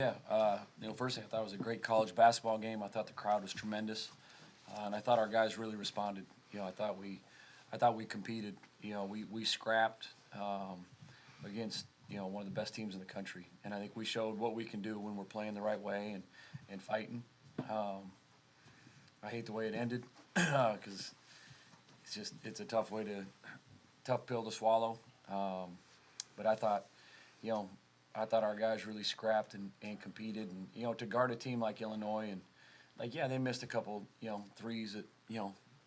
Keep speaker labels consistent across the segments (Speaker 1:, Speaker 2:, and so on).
Speaker 1: Yeah, first thing I thought it was a great college basketball game. I thought the crowd was tremendous, and I thought our guys really responded. I thought we competed. We scrapped against one of the best teams in the country, and I think we showed what we can do when we're playing the right way and fighting. Um, I hate the way it ended because it's a tough pill to swallow. But you know, I thought our guys really scrapped and competed, and to guard a team like Illinois and yeah, they missed a couple threes that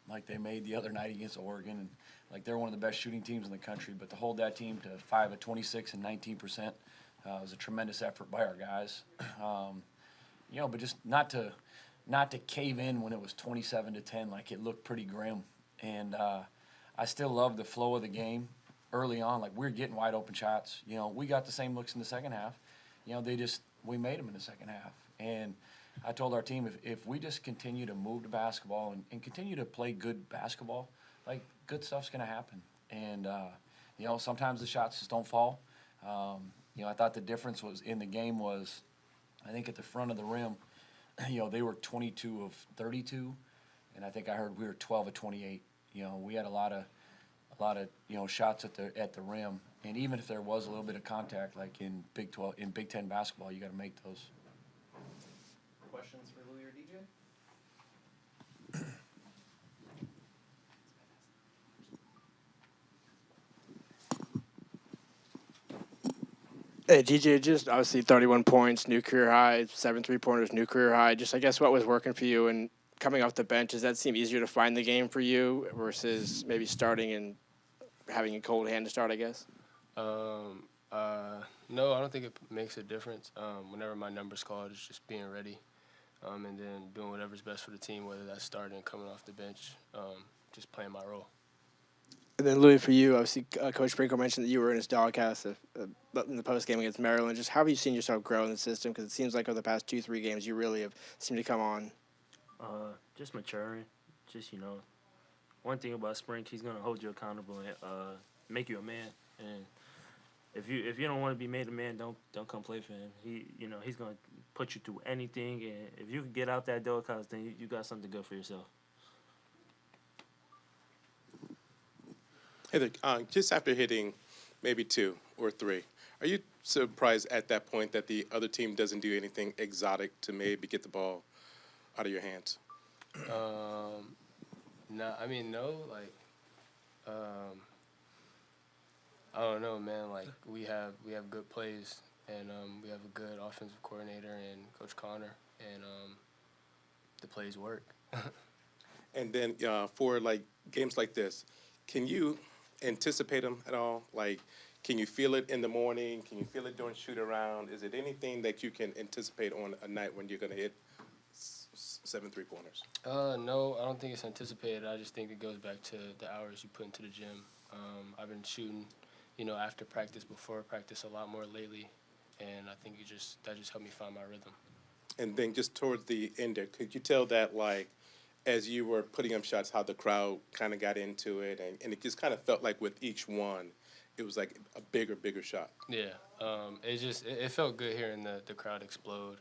Speaker 1: like they made the other night against Oregon, and like they're one of the best shooting teams in the country. But to hold that team to 5 of 26 and 19% was a tremendous effort by our guys. But just not to cave in when it was 27-10, like it looked pretty grim. And I still love the flow of the game early on. Like we were getting wide open shots. We got the same looks in the second half. We made them in the second half. And I told our team if we just continue to move the basketball and continue to play good basketball, like good stuff's gonna happen. And sometimes the shots just don't fall. I thought the difference was in the game was, I think at the front of the rim, they were 22 of 32, and I think I heard we were 12 of 28. We had a lot of shots at the rim, and even if there was a little bit of contact, like in Big 10 basketball, you got to make those.
Speaker 2: Questions for Louie or DJ?
Speaker 3: Hey, DJ, just obviously 31 points, new career high, 7 3-pointers, new career high. Just, I guess, what was working for you? And coming off the bench, does that seem easier to find the game for you versus maybe starting and having a cold hand to start, I guess?
Speaker 4: No, I don't think it makes a difference. Whenever my number's called, it's just being ready and then doing whatever's best for the team, whether that's starting, coming off the bench, just playing my role.
Speaker 3: And then, Louis, for you, obviously, Coach Sprinkle mentioned that you were in his doghouse in the post game against Maryland. Just how have you seen yourself grow in the system? Because it seems like over the past 2-3 games, you really have seemed to come on.
Speaker 5: Just maturing. Just, one thing about Sprink, he's going to hold you accountable and make you a man. And if you don't want to be made a man, don't come play for him. He's going to put you through anything. And if you can get out that doghouse, then you got something good for yourself.
Speaker 6: Hey there, just after hitting maybe 2 or 3, are you surprised at that point that the other team doesn't do anything exotic to maybe get the ball out of your hands?
Speaker 4: No, like, I don't know, man. Like we have good plays, and we have a good offensive coordinator and Coach Connor, and the plays work.
Speaker 6: And then for like games like this, can you anticipate them at all? Like, can you feel it in the morning? Can you feel it during shoot around? Is it anything that you can anticipate on a night when you're going to hit 7 3-pointers?
Speaker 4: No, I don't think it's anticipated. I just think it goes back to the hours you put into the gym. I've been shooting, after practice, before practice a lot more lately, and I think that just helped me find my rhythm.
Speaker 6: And then just towards the end there, could you tell that, like, as you were putting up shots, how the crowd kind of got into it, and it just kind of felt like with each one, it was like a bigger shot?
Speaker 4: Yeah, it felt good hearing the crowd explode.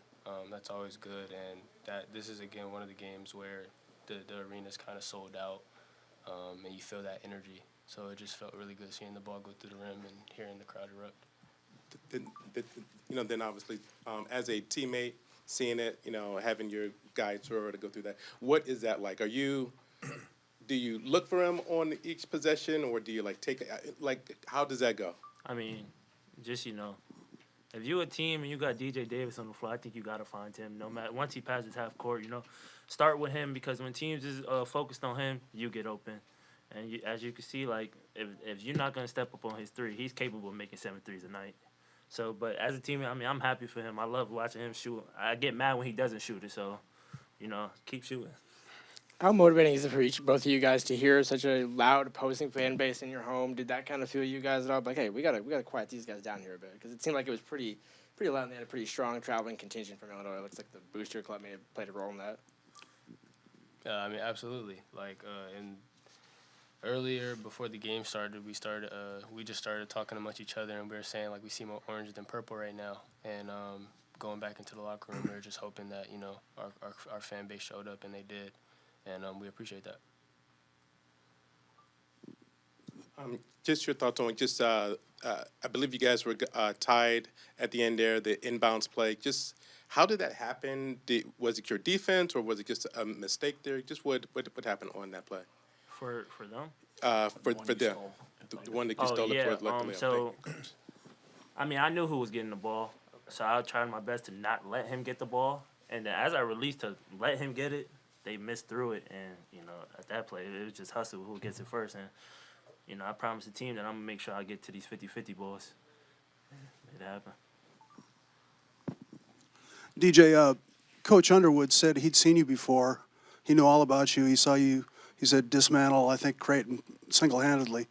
Speaker 4: That's always good, and that this is again one of the games where the arena's kind of sold out, and you feel that energy. So it just felt really good seeing the ball go through the rim and hearing the crowd erupt.
Speaker 6: Then obviously, as a teammate, seeing it, having your guys to go through that, what is that like? Do you look for him on each possession, or do you how does that go?
Speaker 5: I mean, just, if you're a team and you got DJ Davis on the floor, I think you got to find him. No matter, once he passes half court, start with him, because when teams is focused on him, you get open. And as you can see, like, if you're not going to step up on his three, he's capable of making 7 threes a night. So, but as a team, I'm happy for him. I love watching him shoot. I get mad when he doesn't shoot it, so, keep shooting.
Speaker 3: How motivating is it for both of you guys to hear such a loud opposing fan base in your home? Did that kind of feel you guys at all? Like, hey, we gotta quiet these guys down here a bit, because it seemed like it was pretty loud, and they had a pretty strong traveling contingent from Illinois. It looks like the Booster Club may have played a role in that.
Speaker 4: Absolutely. Like, earlier, before the game started, we just started talking amongst each other, and we were saying, like, we see more orange than purple right now. And going back into the locker room, we were just hoping that, you know, our fan base showed up, and they did. And we appreciate that.
Speaker 6: Just your thoughts on just, I believe you guys were tied at the end there, the inbounds play. Just how did that happen? Was it your defense or was it just a mistake there? Just what happened on that play?
Speaker 5: For them.
Speaker 6: For them, the one that you stole
Speaker 5: yeah.
Speaker 6: it for. Luckily,
Speaker 5: So, I mean, I knew who was getting the ball, so I tried my best to not let him get the ball. And then as I released to let him get it, they missed through it. And, you know, at that play, it was just hustle who gets it first. And, you know, I promised the team that I'm going to make sure I get to these 50-50 balls. It happened.
Speaker 2: DJ, Coach Underwood said he'd seen you before. He knew all about you. He saw you, he said, dismantle, I think, Creighton single-handedly.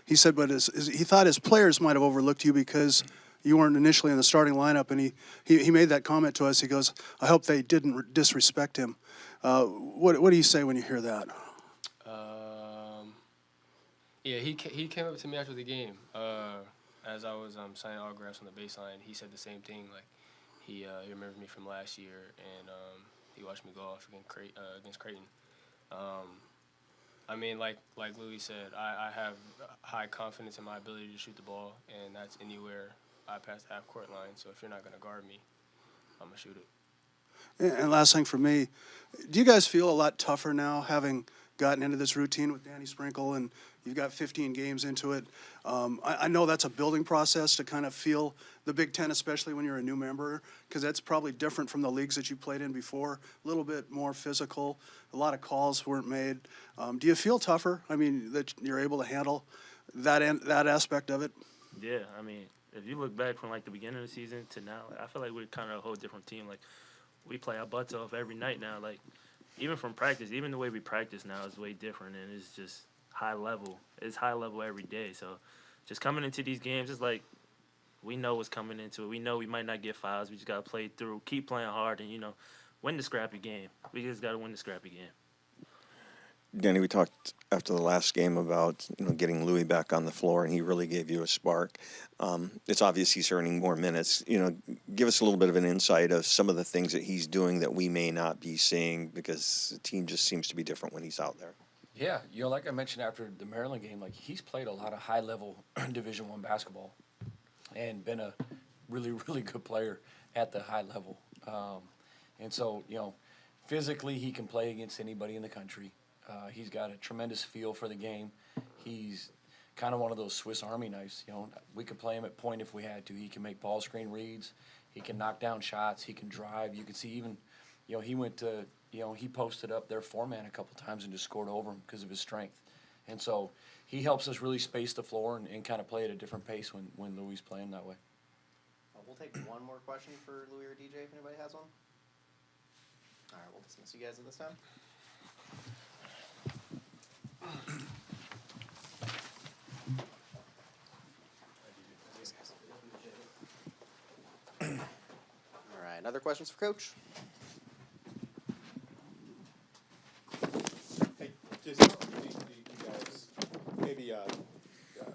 Speaker 2: He said, but he thought his players might have overlooked you because you weren't initially in the starting lineup, and he made that comment to us. He goes, I hope they didn't disrespect him. What do you say when you hear that?
Speaker 4: Yeah, he came up to me after the game as I was signing autographs on the baseline. He said the same thing. Like he remembered me from last year, and he watched me go off against Creighton. I mean, like Louie said, I have high confidence in my ability to shoot the ball, and that's anywhere I pass the half-court line. So if you're not going to guard me, I'm going to shoot it.
Speaker 2: And last thing for me, do you guys feel a lot tougher now having gotten into this routine with Danny Sprinkle, and you've got 15 games into it? I know that's a building process to kind of feel the Big Ten, especially when you're a new member, because that's probably different from the leagues that you played in before, a little bit more physical. A lot of calls weren't made. Do you feel tougher? I mean, that you're able to handle that aspect of it?
Speaker 5: Yeah, I mean, if you look back from, like, the beginning of the season to now, I feel like we're kind of a whole different team. Like, we play our butts off every night now. Like, even from practice, even the way we practice now is way different, and it's just high level. It's high level every day. So just coming into these games, it's like we know what's coming into it. We know we might not get fouls. We just got to play through, keep playing hard, and, you know, win the scrappy game. We just got to win the scrappy game.
Speaker 7: Danny, we talked after the last game about, you know, getting Louie back on the floor, and he really gave you a spark. It's obvious he's earning more minutes. You know, give us a little bit of an insight of some of the things that he's doing that we may not be seeing, because the team just seems to be different when he's out there.
Speaker 1: Yeah, you know, like I mentioned after the Maryland game, like he's played a lot of high-level Division I basketball and been a really, really good player at the high level. And so, you know, physically he can play against anybody in the country. He's got a tremendous feel for the game. He's kind of one of those Swiss Army knives. You know, we could play him at point if we had to. He can make ball screen reads. He can knock down shots. He can drive. You can see even, you know, he went to, you know, he posted up their four-man a couple times and just scored over him because of his strength. And so he helps us really space the floor and kind of play at a different pace when Louie's playing that way.
Speaker 8: We'll take one more question for Louie or DJ if anybody has one. All right, we'll dismiss you guys at this time. All right, other questions for Coach?
Speaker 6: Hey, just you guys maybe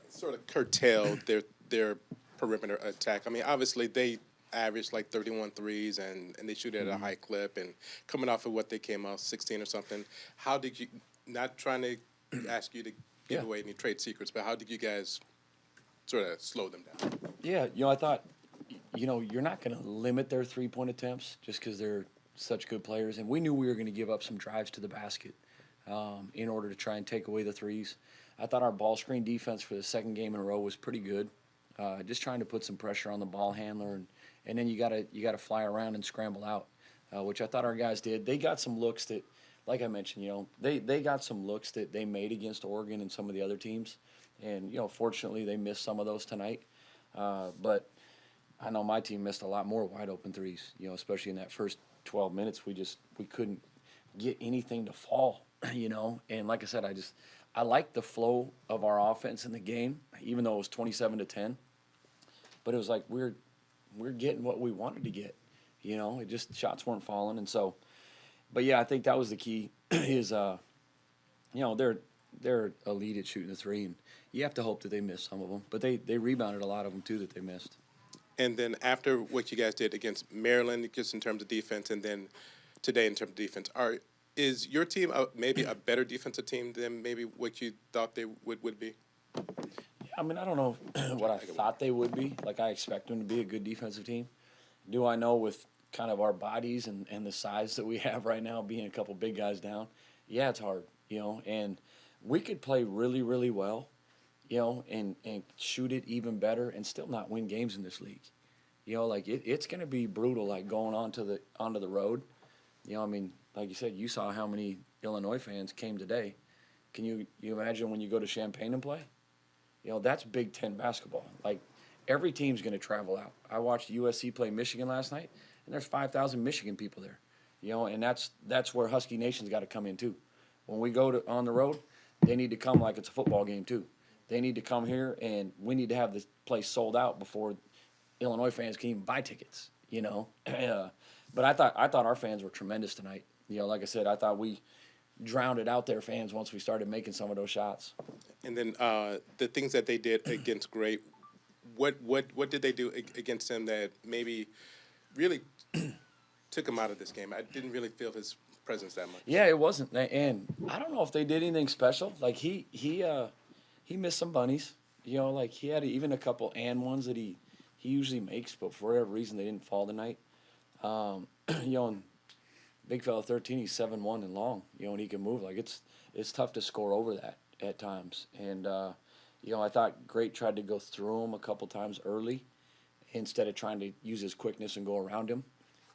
Speaker 6: sort of curtail their perimeter attack. I mean, obviously they average like 31 threes and they shoot at a high clip, and coming off of what they came out 16 or something. How did you, not trying to ask you to give away any trade secrets, but how did you guys sort of slow them down?
Speaker 1: Yeah, you know, I thought, you know, you're not going to limit their three-point attempts just because they're such good players. And we knew we were going to give up some drives to the basket in order to try and take away the threes. I thought our ball screen defense for the second game in a row was pretty good. Just trying to put some pressure on the ball handler, and then you gotta fly around and scramble out, which I thought our guys did. They got some looks that, like I mentioned, you know, they got some looks that they made against Oregon and some of the other teams, and, you know, fortunately they missed some of those tonight. But I know my team missed a lot more wide open threes, you know, especially in that first 12 minutes. We couldn't get anything to fall, you know. And like I said, I like the flow of our offense in the game, even though it was 27-10. But it was like we're getting what we wanted to get, you know. It just, shots weren't falling, and so. But yeah, I think that was the key. Is you know, they're elite at shooting the three, and you have to hope that they miss some of them. But they rebounded a lot of them too that they missed.
Speaker 6: And then after what you guys did against Maryland, just in terms of defense, and then today in terms of defense, is your team maybe a better defensive team than maybe what you thought they would be?
Speaker 1: I mean, I don't know what I thought they would be. Like, I expect them to be a good defensive team. Do I know with kind of our bodies and the size that we have right now, being a couple big guys down? Yeah, it's hard, and we could play really, really well, and shoot it even better and still not win games in this league. Like it's going to be brutal, like going onto the road. I mean, like you said, you saw how many Illinois fans came today. Can you imagine when you go to Champaign and play? That's Big Ten basketball. Like, every team's going to travel out. I watched USC play Michigan last night, and there's 5,000 Michigan people there. And that's where Husky Nation's got to come in too. When we go on the road, they need to come like it's a football game too. They need to come here, and we need to have this place sold out before Illinois fans can even buy tickets. But I thought our fans were tremendous tonight. Like I said, I thought we drowned out their fans once we started making some of those shots.
Speaker 6: And then the things that they did against Gray, what did they do against him that maybe really took him out of this game? I didn't really feel his presence that much.
Speaker 1: Yeah, it wasn't, and I don't know if they did anything special. Like he missed some bunnies. Like he had even a couple and ones that he usually makes, but for whatever reason they didn't fall tonight. And big fella 13, he's 7'1" and long. And he can move. Like it's tough to score over that at times. And I thought Great tried to go through him a couple times early instead of trying to use his quickness and go around him.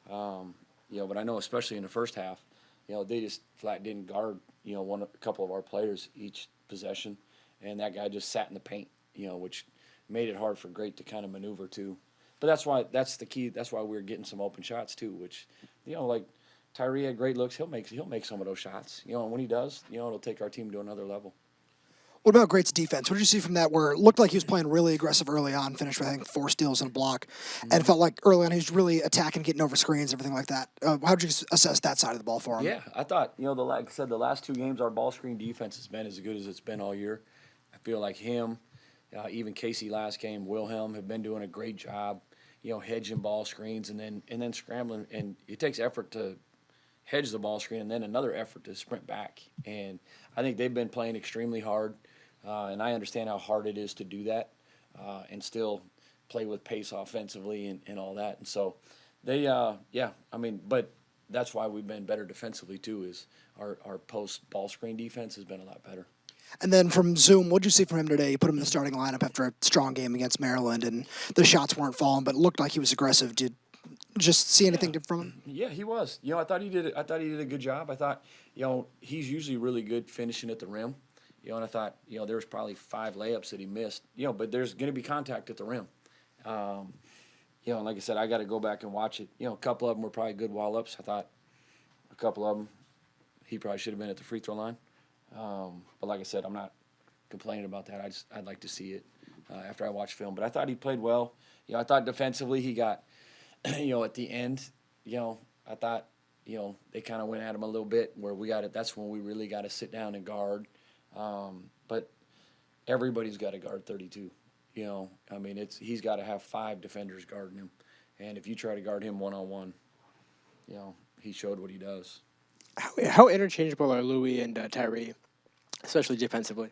Speaker 1: But I know especially in the first half, they just flat didn't guard, a couple of our players each possession, and that guy just sat in the paint, which made it hard for Great to kind of maneuver too. But that's the key. That's why we're getting some open shots too, which, like Tyree had great looks. He'll make some of those shots, and when he does, it'll take our team to another level.
Speaker 9: What about Great's defense? What did you see from that where it looked like he was playing really aggressive early on, finished with, I think, 4 steals and a block, and it felt like early on he was really attacking, getting over screens, everything like that. How did you assess that side of the ball for him?
Speaker 1: Yeah, I thought, like I said, the last 2 games, our ball screen defense has been as good as it's been all year. I feel like him, even Casey last game, Wilhelm have been doing a great job, hedging ball screens and then scrambling. And it takes effort to hedge the ball screen and then another effort to sprint back. And I think they've been playing extremely hard. And I understand how hard it is to do that and still play with pace offensively and all that. And so they, but that's why we've been better defensively too, is our post ball screen defense has been a lot better.
Speaker 9: And then from Zoom, what did you see from him today? You put him in the starting lineup after a strong game against Maryland, and the shots weren't falling, but it looked like he was aggressive. Did you just see anything different from him?
Speaker 1: Yeah, he was. I thought he did a good job. I thought, he's usually really good finishing at the rim. And I thought, there was probably 5 layups that he missed. But there's going to be contact at the rim. And like I said, I got to go back and watch it. A couple of them were probably good wall-ups. I thought a couple of them, he probably should have been at the free throw line. But like I said, I'm not complaining about that. I'd like to see it after I watch film. But I thought he played well. I thought defensively he got, at the end, I thought, they kind of went at him a little bit where we got it. That's when we really got to sit down and guard. But everybody's got to guard 32. He's got to have 5 defenders guarding him. And if you try to guard him one-on-one, he showed what he does.
Speaker 3: How interchangeable are Louie and Tyree, especially defensively?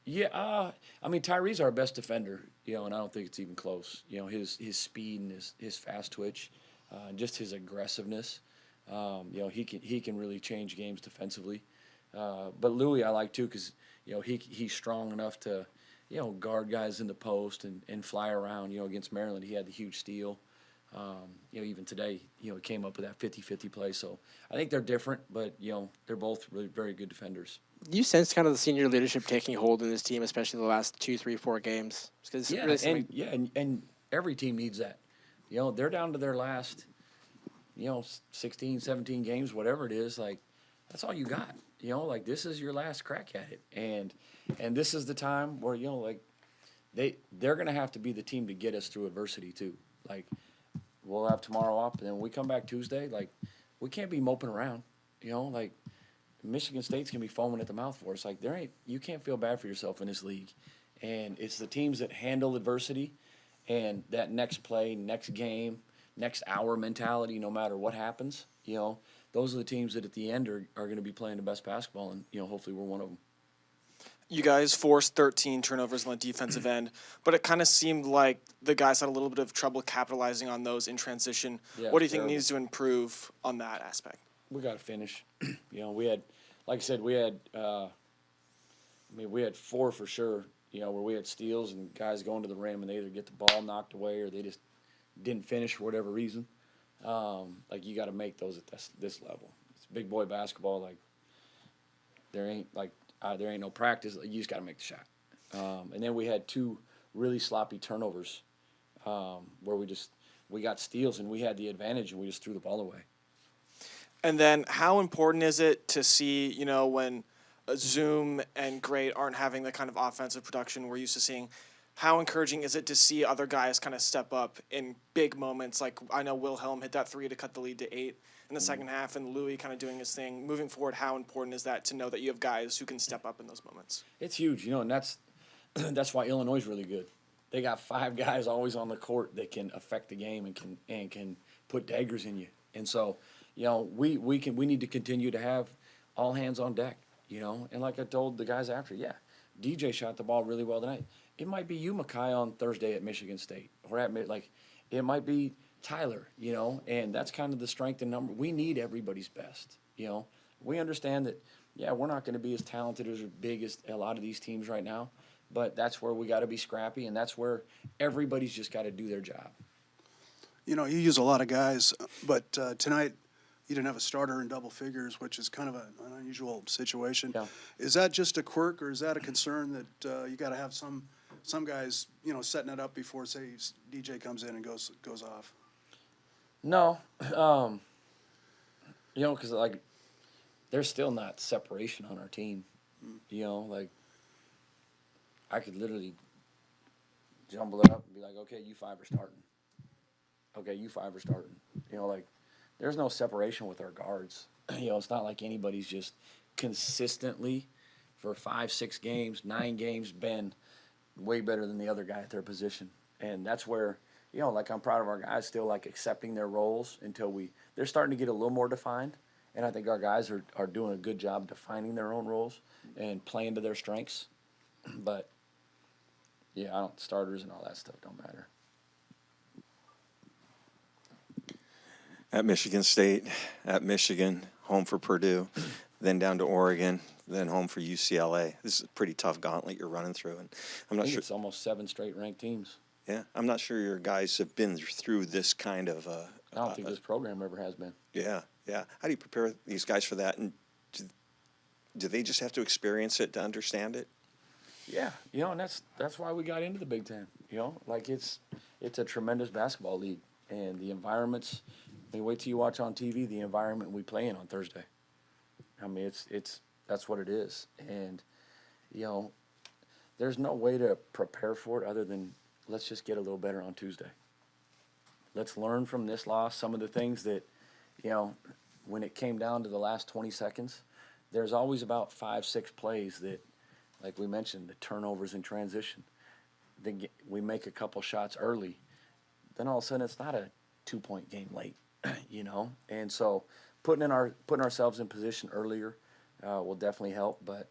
Speaker 1: Yeah, Tyree's our best defender, and I don't think it's even close. His speed and his fast twitch, just his aggressiveness. He can really change games defensively. But Louie I like too because he's strong enough to guard guys in the post and fly around. Against Maryland he had the huge steal. Even today he came up with that 50-50 play. So I think they're different, but they're both really very good defenders.
Speaker 3: You sense kind of the senior leadership taking hold in this team, especially the last 2, 3, 4 games.
Speaker 1: And every team needs that. They're down to their last 16, 17 games, whatever it is. Like that's all you got. This is your last crack at it, and this is the time where they're gonna have to be the team to get us through adversity too. Like we'll have tomorrow off, and then when we come back Tuesday, we can't be moping around. Michigan State's gonna be foaming at the mouth for us. You can't feel bad for yourself in this league, and it's the teams that handle adversity And that next play, next game, next hour mentality, no matter what happens, those are the teams that at the end are going to be playing the best basketball, and hopefully we're one of them.
Speaker 10: You guys forced 13 turnovers on the defensive end, but it kind of seemed like the guys had a little bit of trouble capitalizing on those in transition.
Speaker 1: Yeah,
Speaker 10: What do you think
Speaker 1: terrible.
Speaker 10: needs to improve on that aspect?
Speaker 1: We got to finish. We had, like I said, we had 4 for sure, where we had steals and guys going to the rim and they either get the ball knocked away or they just didn't finish for whatever reason. You got to make those at this level. It's big boy basketball. There ain't no practice. You just got to make the shot. And then we had 2 really sloppy turnovers where we got steals and we had the advantage and we just threw the ball away.
Speaker 10: And then how important is it to see, when Zoom and Great aren't having the kind of offensive production we're used to seeing, how encouraging is it to see other guys kind of step up in big moments? Like I know Wilhelm hit that 3 to cut the lead to 8 in the second half, and Louie kind of doing his thing. Moving forward, how important is that to know that you have guys who can step up in those moments?
Speaker 1: It's huge, and that's why Illinois is really good. They got 5 guys always on the court that can affect the game and can put daggers in you. And so, we need to continue to have all hands on deck. And like I told the guys after, DJ shot the ball really well tonight. It might be you, Makai, on Thursday at Michigan State, or it might be Tyler, and that's kind of the strength and number. We need everybody's best, We understand that, we're not going to be as talented or as big as a lot of these teams right now, but that's where we got to be scrappy, and that's where everybody's just got to do their job.
Speaker 2: You use a lot of guys, but tonight you didn't have a starter in double figures, which is kind of an unusual situation.
Speaker 1: Yeah.
Speaker 2: Is that just a quirk, or is that a concern that you got to have some guys, setting it up before, say, DJ comes in and goes off?
Speaker 1: No, because there's still not separation on our team. I could literally jumble it up and be like, okay, you 5 are starting. Okay, you 5 are starting. There's no separation with our guards. It's not like anybody's just consistently for 5, 6 games, 9 games been way better than the other guy at their position. And that's where, I'm proud of our guys still accepting their roles until they're starting to get a little more defined. And I think our guys are doing a good job defining their own roles and playing to their strengths. But starters and all that stuff don't matter.
Speaker 7: At Michigan State, at Michigan, home for Purdue, then down to Oregon, then home for UCLA. This is a pretty tough gauntlet you're running through, and I'm not sure
Speaker 1: It's almost 7 straight ranked teams.
Speaker 7: Yeah, I'm not sure your guys have been through this kind of.
Speaker 1: I don't think this program ever has been.
Speaker 7: Yeah. How do you prepare these guys for that, and do they just have to experience it to understand it?
Speaker 1: Yeah, and that's why we got into the Big Ten. It's a tremendous basketball league, and the environments. Wait till you watch on TV the environment we play in on Thursday. That's what it is, and there's no way to prepare for it other than let's just get a little better on Tuesday. Let's learn from this loss some of the things that, when it came down to the last 20 seconds, there's always about 5, 6 plays that, like we mentioned, the turnovers in transition. We make a couple shots early, then all of a sudden it's not a 2-point game late. And so putting ourselves in position earlier will definitely help. But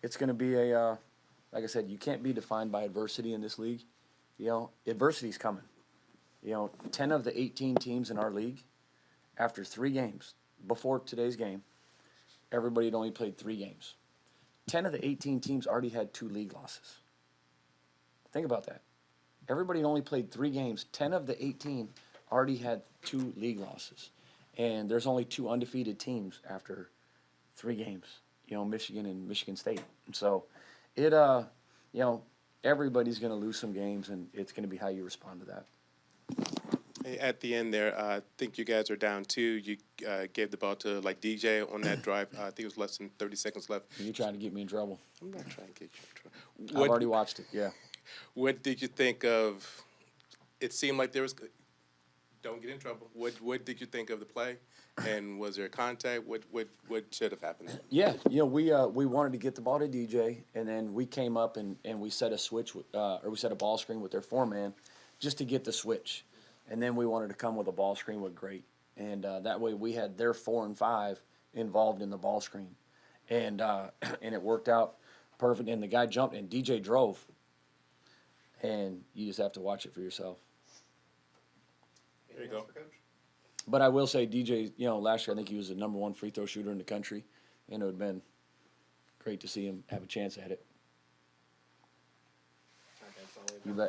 Speaker 1: it's going to be like I said, you can't be defined by adversity in this league. Adversity's coming. 10 of the 18 teams in our league, after 3 games, before today's game, everybody had only played 3 games. 10 of the 18 teams already had 2 league losses. Think about that. Everybody had only played 3 games. 10 of the 18 already had 2 league losses. And there's only 2 undefeated teams after 3 games, Michigan and Michigan State. And so everybody's going to lose some games, and it's going to be how you respond to that.
Speaker 6: Hey, at the end there, I think you guys are down 2. You gave the ball to DJ on that drive. I think it was less than 30 seconds left.
Speaker 1: You're trying to get me in trouble.
Speaker 6: I'm not trying to get you in trouble.
Speaker 1: I've already watched it, yeah.
Speaker 6: What did you think of? It seemed like there was. Don't get in trouble. What did you think of the play? And was there contact? What should have happened?
Speaker 1: Yeah, we wanted to get the ball to DJ, and then we came up and we set a switch, or we set a ball screen with their 4-man just to get the switch. And then we wanted to come with a ball screen with Great. And that way we had their 4 and 5 involved in the ball screen. And and it worked out perfect. And the guy jumped and DJ drove. And you just have to watch it for yourself.
Speaker 6: There you go.
Speaker 1: But I will say DJ, last year I think he was the #1 free throw shooter in the country. And it would have been great to see him have a chance at it. You bet.